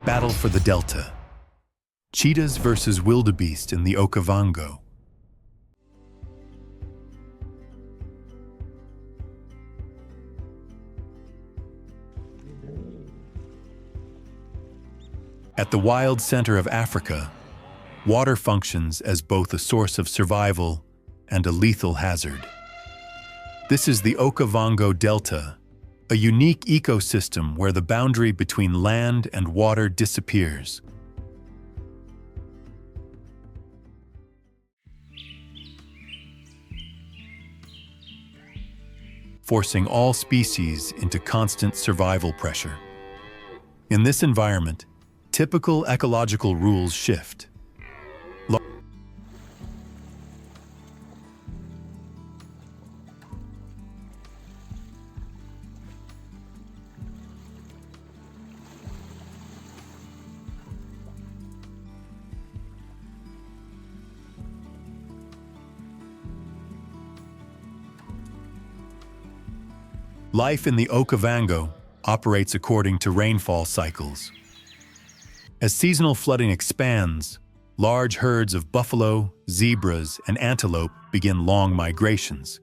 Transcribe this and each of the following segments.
Battle for the Delta. Cheetahs versus wildebeest in the Okavango. At the wild center of Africa, water functions as both a source of survival and a lethal hazard. This is the Okavango Delta, a unique ecosystem where the boundary between land and water disappears. Forcing all species into constant survival pressure. In this environment, typical ecological rules shift. Life in the Okavango operates according to rainfall cycles. As seasonal flooding expands, large herds of buffalo, zebras, and antelope begin long migrations.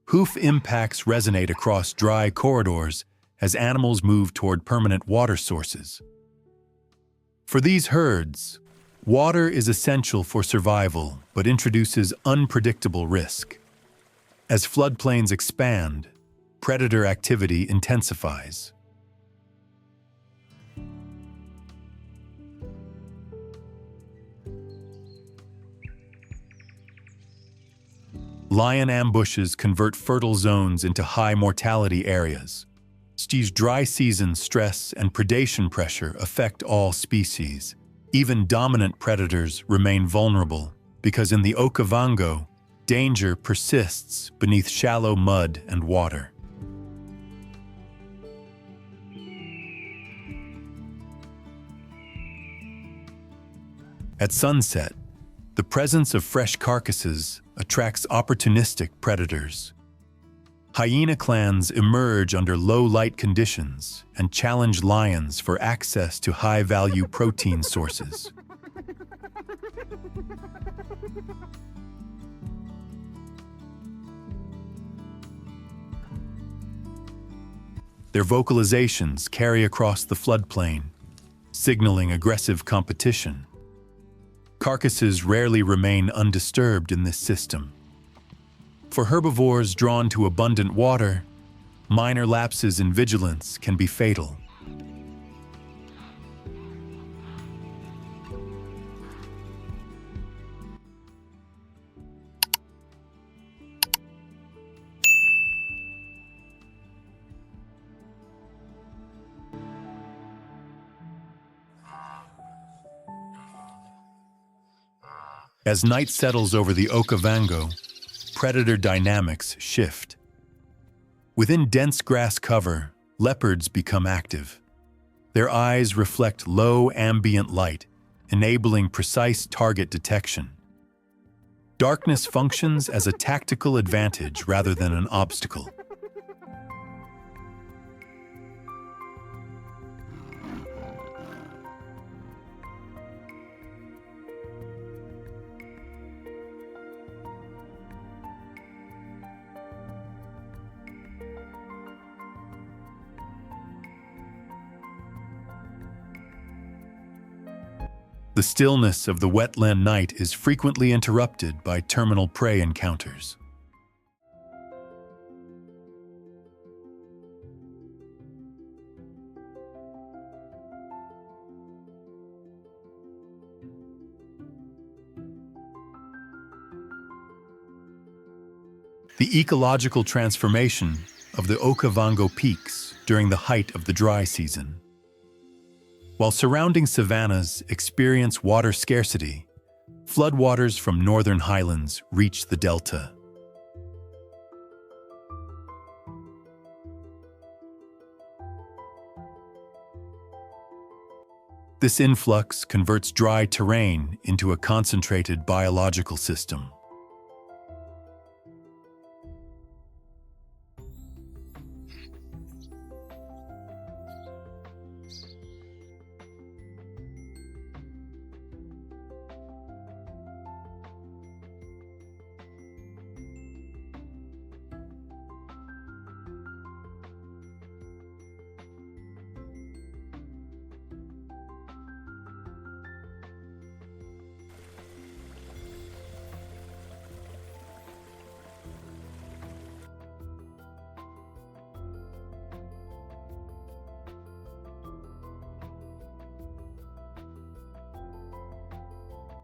Hoof impacts resonate across dry corridors as animals move toward permanent water sources. For these herds, water is essential for survival, but introduces unpredictable risk. As floodplains expand, predator activity intensifies. Lion ambushes convert fertile zones into high mortality areas. Dry season stress and predation pressure affect all species. Even dominant predators remain vulnerable because in the Okavango, danger persists beneath shallow mud and water. At sunset, the presence of fresh carcasses attracts opportunistic predators. Hyena clans emerge under low light conditions and challenge lions for access to high-value protein sources. Their vocalizations carry across the floodplain, signaling aggressive competition. Carcasses rarely remain undisturbed in this system. For herbivores drawn to abundant water, minor lapses in vigilance can be fatal. As night settles over the Okavango, predator dynamics shift. Within dense grass cover, leopards become active. Their eyes reflect low ambient light, enabling precise target detection. Darkness functions as a tactical advantage rather than an obstacle. The stillness of the wetland night is frequently interrupted by terminal prey encounters. The ecological transformation of the Okavango peaks during the height of the dry season. While surrounding savannas experience water scarcity, floodwaters from northern highlands reach the delta. This influx converts dry terrain into a concentrated biological system.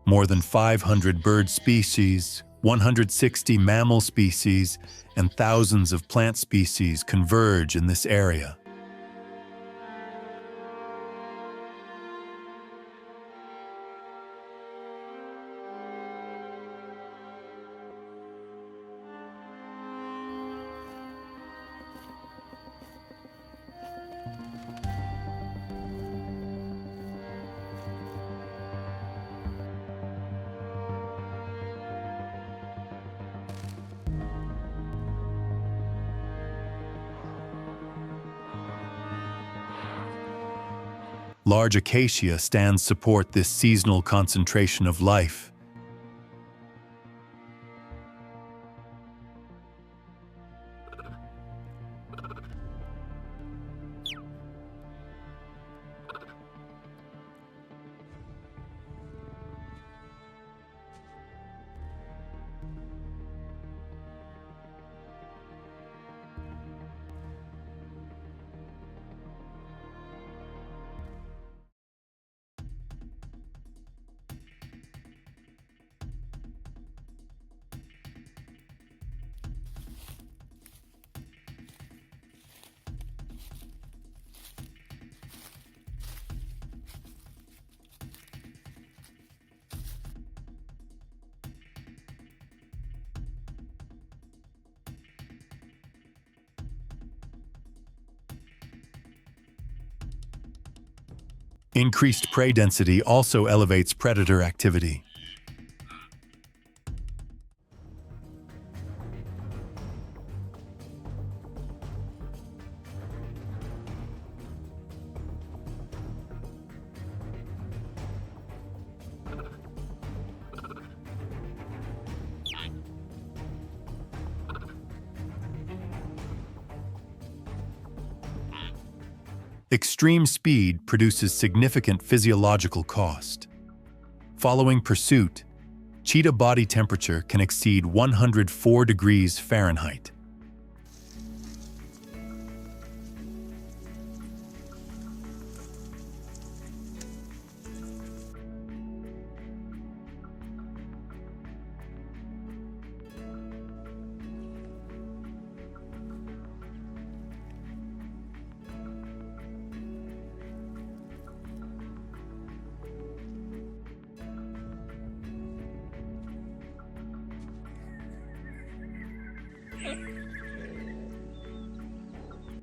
More than 500 bird species, 160 mammal species, and thousands of plant species converge in this area. Large acacia stands support this seasonal concentration of life. Increased prey density also elevates predator activity. Extreme speed produces significant physiological cost. Following pursuit, cheetah body temperature can exceed 104 degrees Fahrenheit.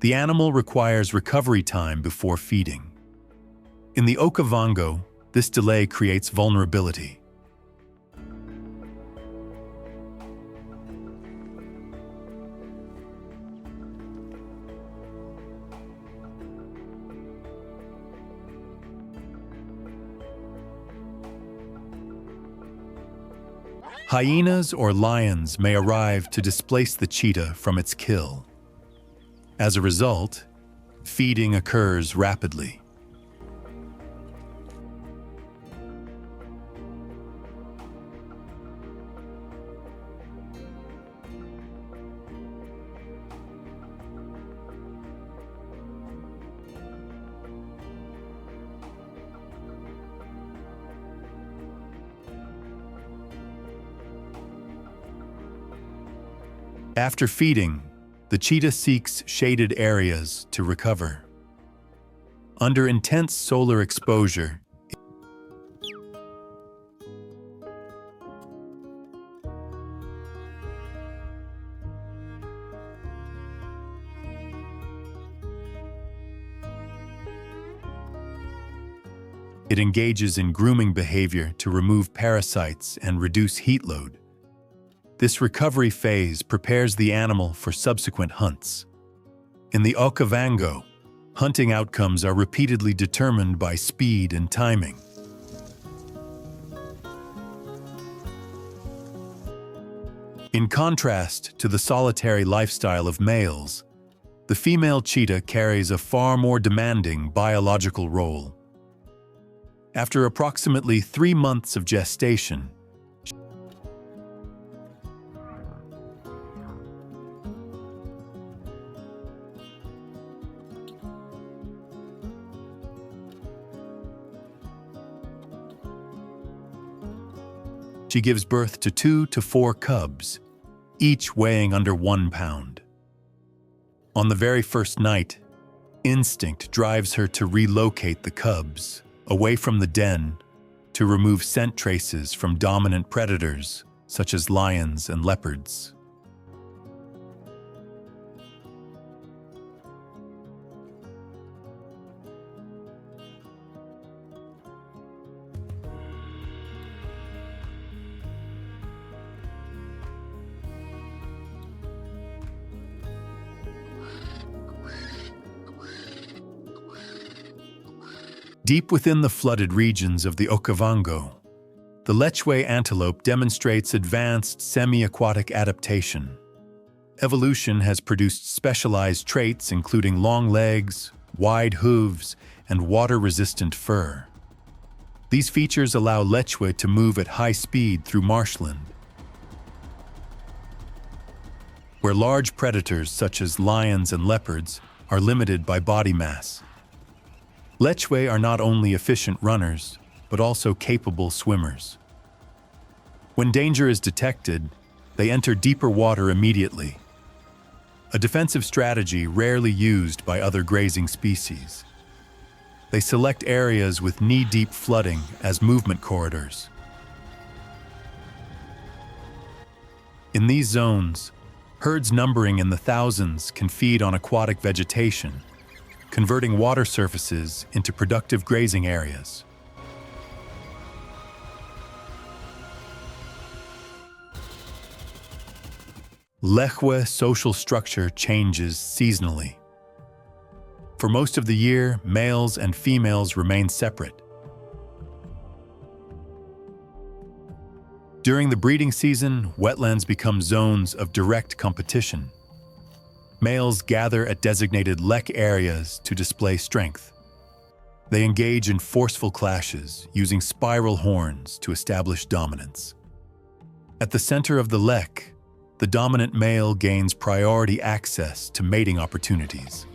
The animal requires recovery time before feeding. In the Okavango, this delay creates vulnerability. Hyenas or lions may arrive to displace the cheetah from its kill. As a result, feeding occurs rapidly. After feeding, the cheetah seeks shaded areas to recover. Under intense solar exposure, it engages in grooming behavior to remove parasites and reduce heat load. This recovery phase prepares the animal for subsequent hunts. In the Okavango, hunting outcomes are repeatedly determined by speed and timing. In contrast to the solitary lifestyle of males, the female cheetah carries a far more demanding biological role. After approximately 3 months of gestation, She gives birth to 2 to 4 cubs, each weighing under 1 pound. On the very first night, instinct drives her to relocate the cubs away from the den to remove scent traces from dominant predators such as lions and leopards. Deep within the flooded regions of the Okavango, the Lechwe antelope demonstrates advanced semi-aquatic adaptation. Evolution has produced specialized traits including long legs, wide hooves, and water-resistant fur. These features allow Lechwe to move at high speed through marshland, where large predators such as lions and leopards are limited by body mass. Lechwe are not only efficient runners, but also capable swimmers. When danger is detected, they enter deeper water immediately, a defensive strategy rarely used by other grazing species. They select areas with knee-deep flooding as movement corridors. In these zones, herds numbering in the thousands can feed on aquatic vegetation, converting water surfaces into productive grazing areas. Lechwe social structure changes seasonally. For most of the year, males and females remain separate. During the breeding season, wetlands become zones of direct competition. Males gather at designated lek areas to display strength. They engage in forceful clashes, using spiral horns to establish dominance. At the center of the lek, the dominant male gains priority access to mating opportunities.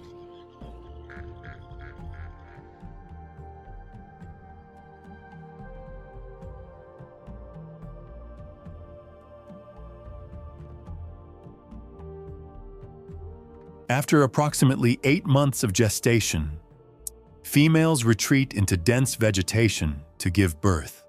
After approximately 8 months of gestation, females retreat into dense vegetation to give birth.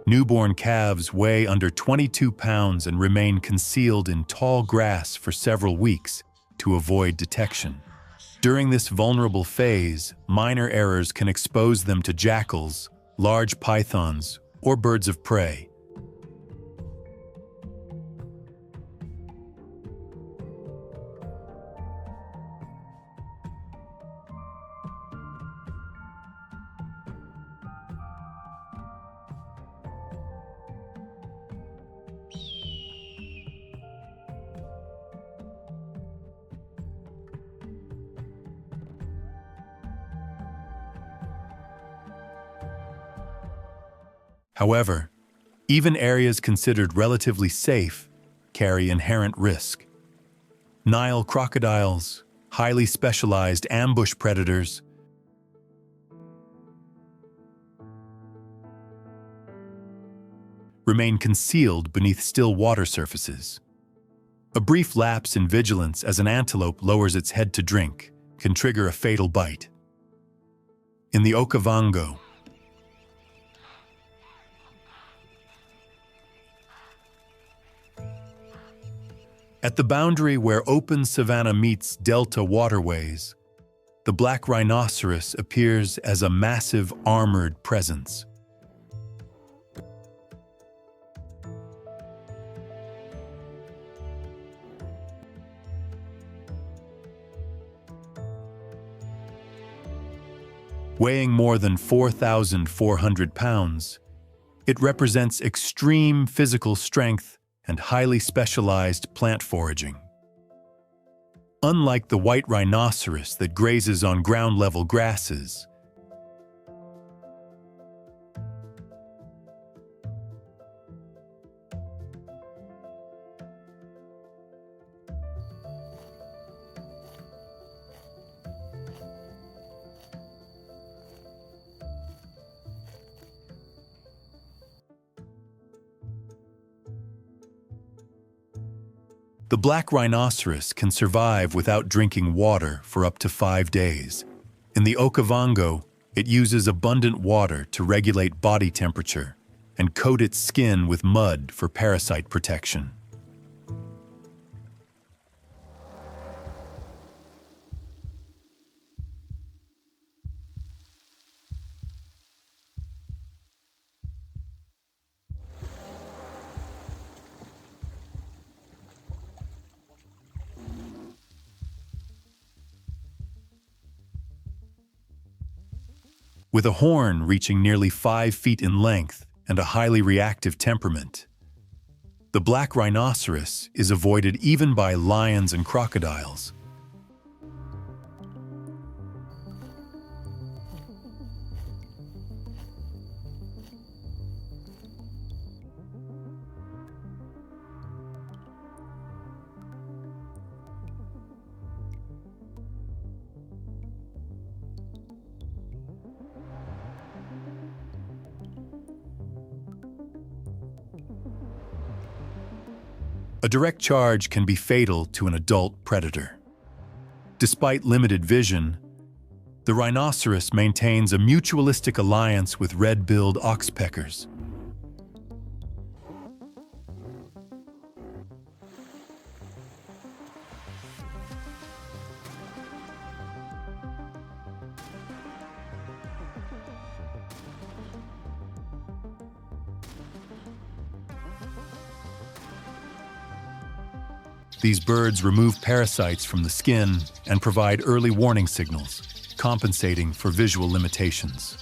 Newborn calves weigh under 22 pounds and remain concealed in tall grass for several weeks to avoid detection. During this vulnerable phase, minor errors can expose them to jackals, large pythons, or birds of prey. However, even areas considered relatively safe carry inherent risk. Nile crocodiles, highly specialized ambush predators, remain concealed beneath still water surfaces. A brief lapse in vigilance as an antelope lowers its head to drink can trigger a fatal bite. In the Okavango, at the boundary where open savanna meets delta waterways, the black rhinoceros appears as a massive armored presence. Weighing more than 4,400 pounds, it represents extreme physical strength and highly specialized plant foraging. Unlike the white rhinoceros that grazes on ground-level grasses, The black rhinoceros can survive without drinking water for up to 5 days. In the Okavango, it uses abundant water to regulate body temperature and coat its skin with mud for parasite protection. With a horn reaching nearly 5 feet in length and a highly reactive temperament, the black rhinoceros is avoided even by lions and crocodiles. A direct charge can be fatal to an adult predator. Despite limited vision, the rhinoceros maintains a mutualistic alliance with red-billed oxpeckers. These birds remove parasites from the skin and provide early warning signals, compensating for visual limitations.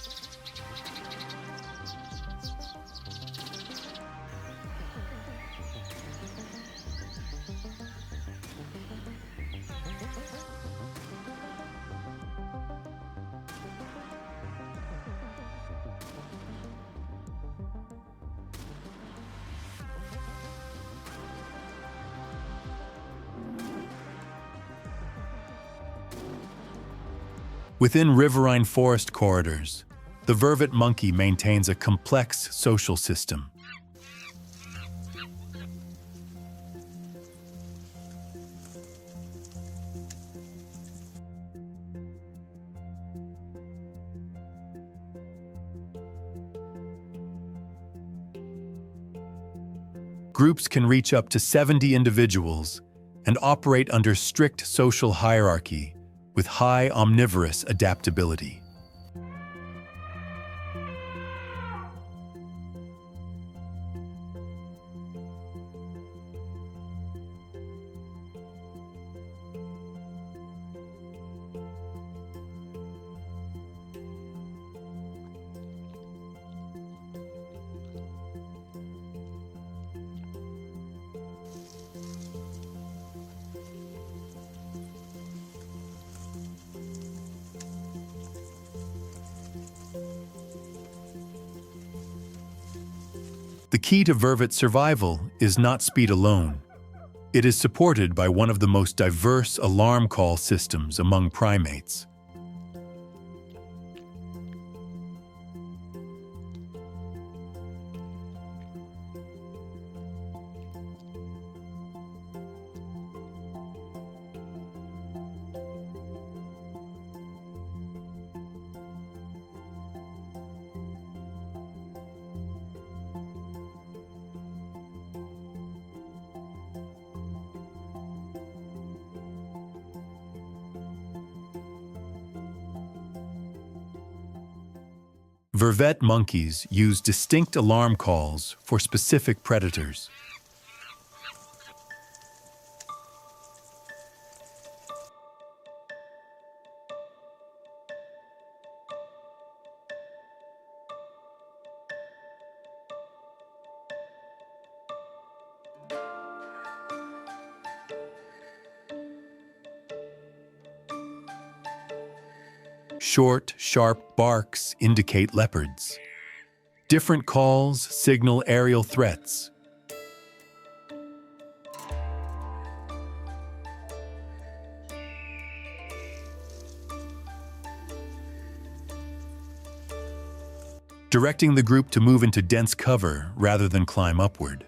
Within riverine forest corridors, the vervet monkey maintains a complex social system. Groups can reach up to 70 individuals and operate under strict social hierarchy with high omnivorous adaptability. The key to vervet survival is not speed alone. It is supported by one of the most diverse alarm call systems among primates. Vervet monkeys use distinct alarm calls for specific predators. Short, sharp barks indicate leopards. Different calls signal aerial threats. Directing the group to move into dense cover rather than climb upward.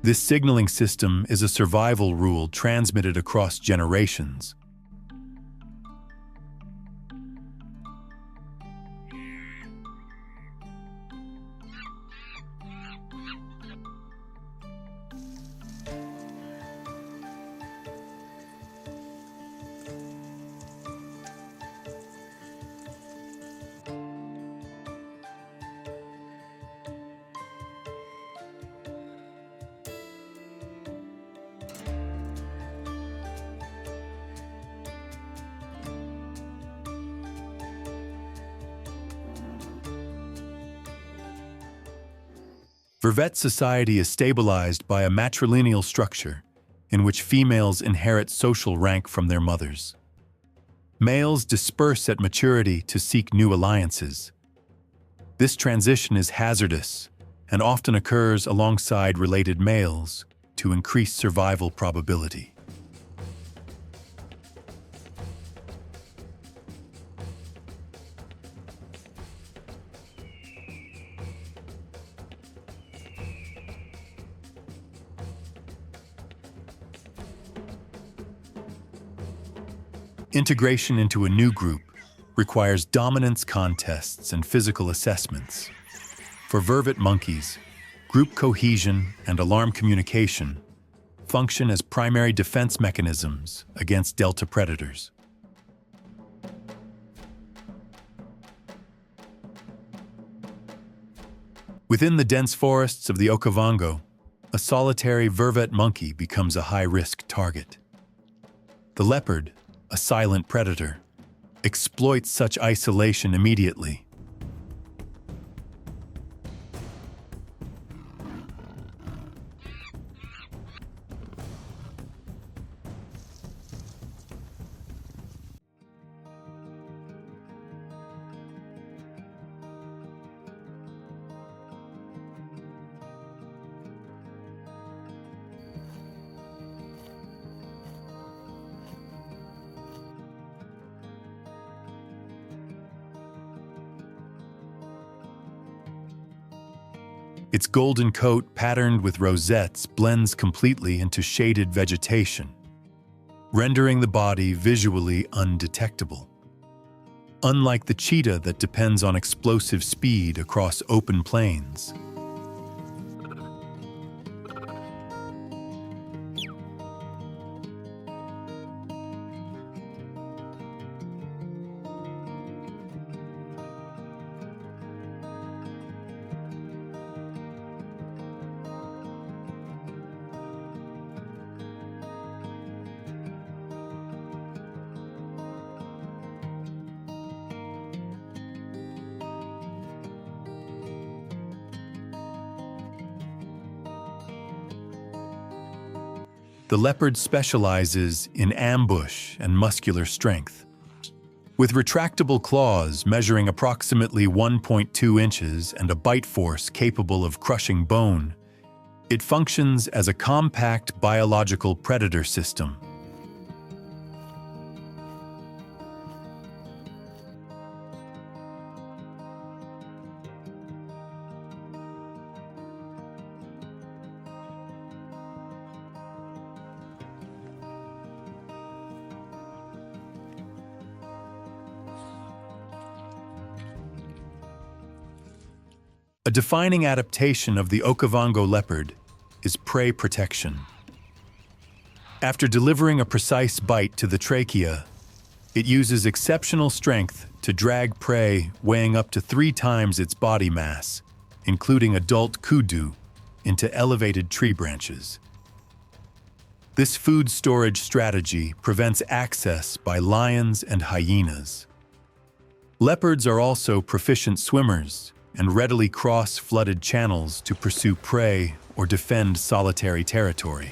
This signaling system is a survival rule transmitted across generations. Vervet society is stabilized by a matrilineal structure in which females inherit social rank from their mothers. Males disperse at maturity to seek new alliances. This transition is hazardous and often occurs alongside related males to increase survival probability. Integration into a new group requires dominance contests and physical assessments. For vervet monkeys, group cohesion and alarm communication function as primary defense mechanisms against delta predators. Within the dense forests of the Okavango, a solitary vervet monkey becomes a high-risk target. The leopard, a silent predator, exploits such isolation immediately. Its golden coat, patterned with rosettes, blends completely into shaded vegetation, rendering the body visually undetectable. Unlike the cheetah that depends on explosive speed across open plains. The leopard specializes in ambush and muscular strength. With retractable claws measuring approximately 1.2 inches and a bite force capable of crushing bone, it functions as a compact biological predator system. A defining adaptation of the Okavango leopard is prey protection. After delivering a precise bite to the trachea, it uses exceptional strength to drag prey weighing up to 3 times its body mass, including adult kudu, into elevated tree branches. This food storage strategy prevents access by lions and hyenas. Leopards are also proficient swimmers and readily cross flooded channels to pursue prey or defend solitary territory.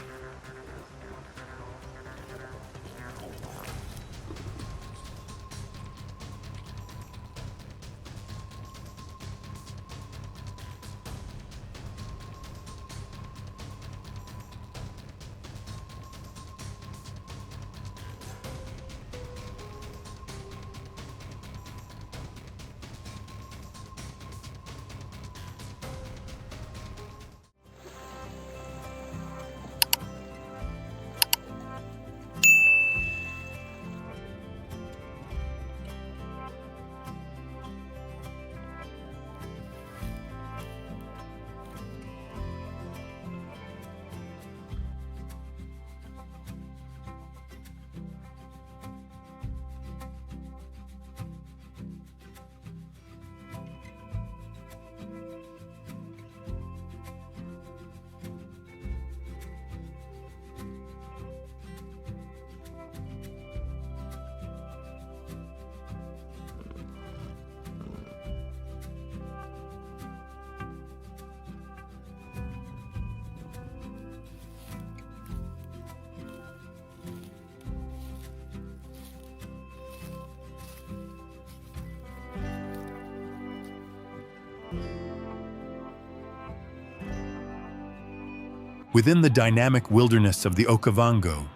Within the dynamic wilderness of the Okavango,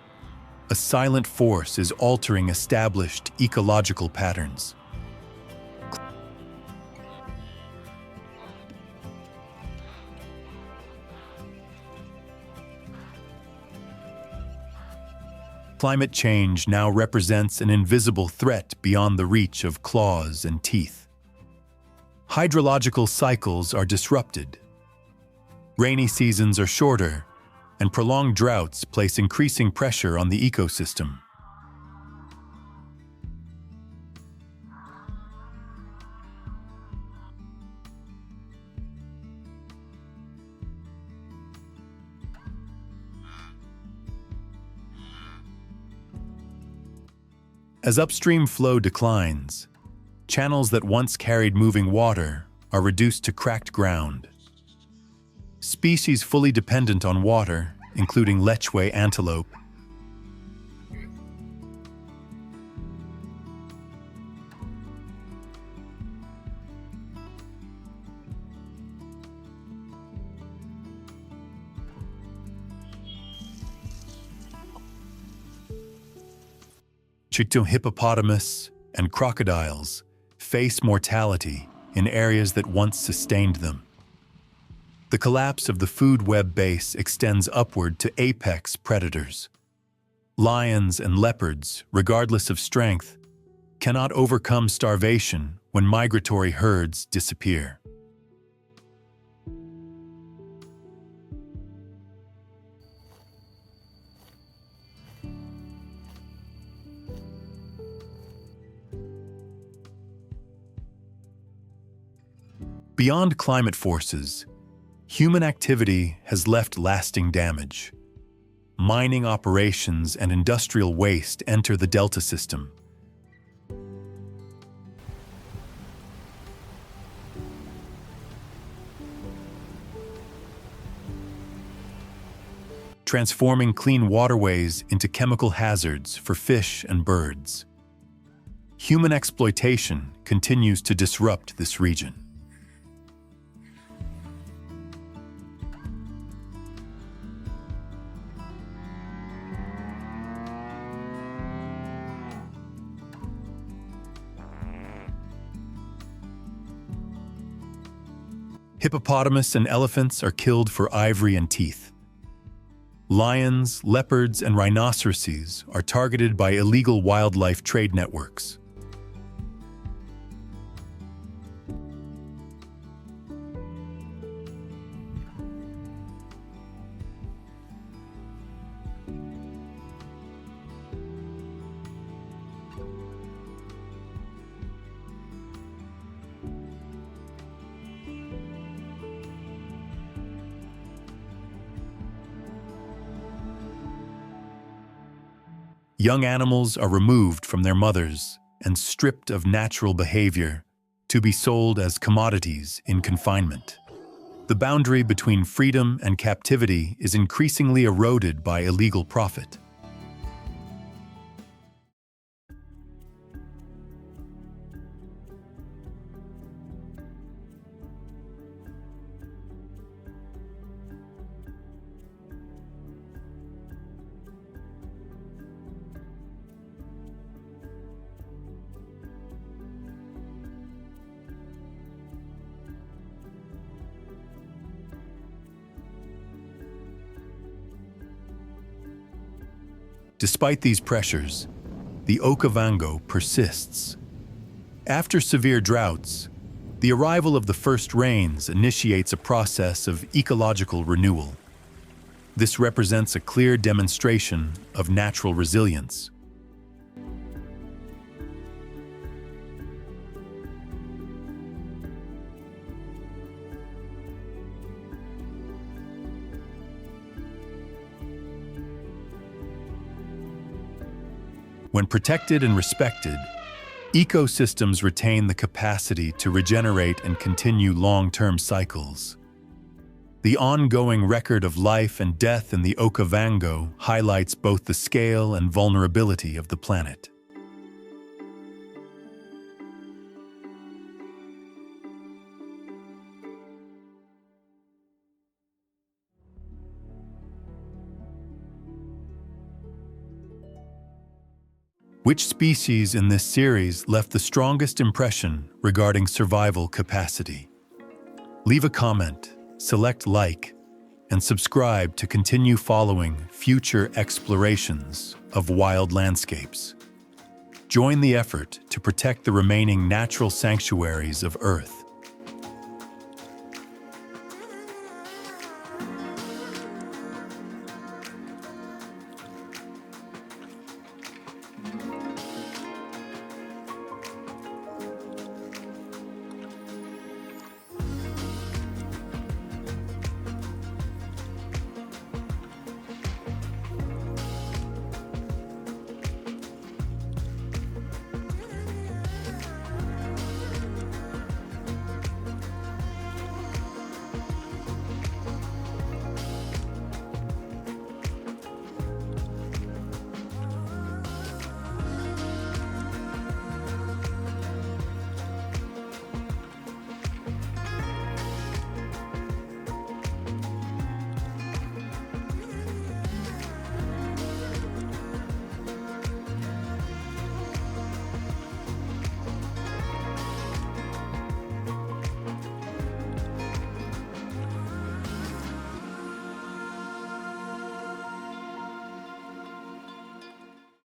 a silent force is altering established ecological patterns. Climate change now represents an invisible threat beyond the reach of claws and teeth. Hydrological cycles are disrupted. Rainy seasons are shorter, and prolonged droughts place increasing pressure on the ecosystem. As upstream flow declines, channels that once carried moving water are reduced to cracked ground. Species fully dependent on water, including Lechwe antelope, Cheetah, hippopotamus, and crocodiles face mortality in areas that once sustained them. The collapse of the food web base extends upward to apex predators. Lions and leopards, regardless of strength, cannot overcome starvation when migratory herds disappear. Beyond climate forces, human activity has left lasting damage. Mining operations and industrial waste enter the delta system. Transforming clean waterways into chemical hazards for fish and birds. Human exploitation continues to disrupt this region. Hippopotamus and elephants are killed for ivory and teeth. Lions, leopards, and rhinoceroses are targeted by illegal wildlife trade networks. Young animals are removed from their mothers and stripped of natural behavior to be sold as commodities in confinement. The boundary between freedom and captivity is increasingly eroded by illegal profit. Despite these pressures, the Okavango persists. After severe droughts, the arrival of the first rains initiates a process of ecological renewal. This represents a clear demonstration of natural resilience. When protected and respected, ecosystems retain the capacity to regenerate and continue long-term cycles. The ongoing record of life and death in the Okavango highlights both the scale and vulnerability of the planet. Which species in this series left the strongest impression regarding survival capacity? Leave a comment, select like, and subscribe to continue following future explorations of wild landscapes. Join the effort to protect the remaining natural sanctuaries of Earth.